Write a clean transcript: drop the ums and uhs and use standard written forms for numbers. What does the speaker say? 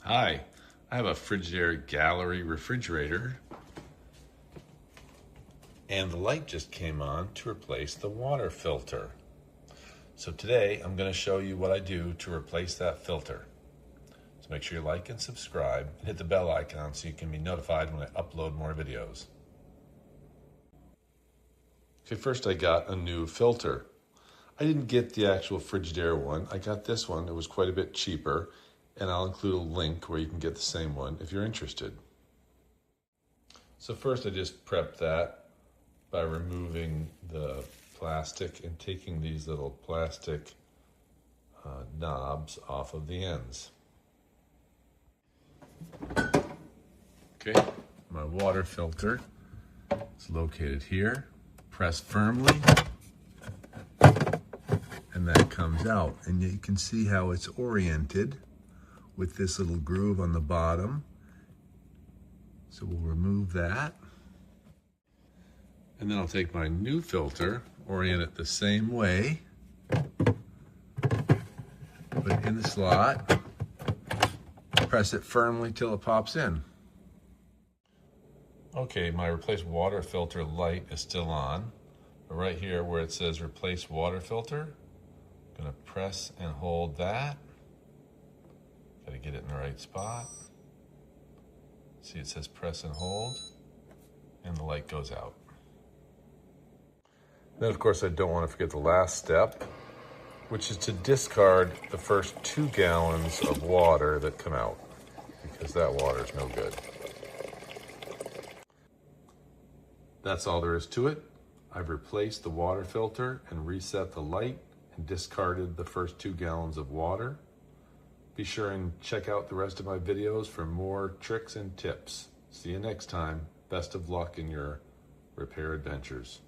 Hi, I have a Frigidaire Gallery refrigerator and the light just came on to replace the water filter. So today I'm going to show you what I do to replace that filter. So make sure you like and subscribe and hit the bell icon so you can be notified when I upload more videos. Okay, first I got a new filter. I didn't get the actual Frigidaire one. I got this one. It was quite a bit cheaper, and I'll include a link where you can get the same one if you're interested. So first I just prep that by removing the plastic and taking these little plastic knobs off of the ends. Okay, my water filter is located here. Press firmly, and that comes out. And you can see how it's oriented with this little groove on the bottom. So we'll remove that. And then I'll take my new filter, orient it the same way, put it in the slot, press it firmly till it pops in. Okay, my replace water filter light is still on. But right here where it says replace water filter, I'm gonna press and hold that. Gotta get it in the right spot. See, it says press and hold, and the light goes out. Then of course I don't want to forget the last step, which is to discard the first 2 gallons of water that come out, because that water is no good. That's all there is to it. I've replaced the water filter and reset the light and discarded the first 2 gallons of water. Be sure and check out the rest of my videos for more tricks and tips. See you next time. Best of luck in your repair adventures.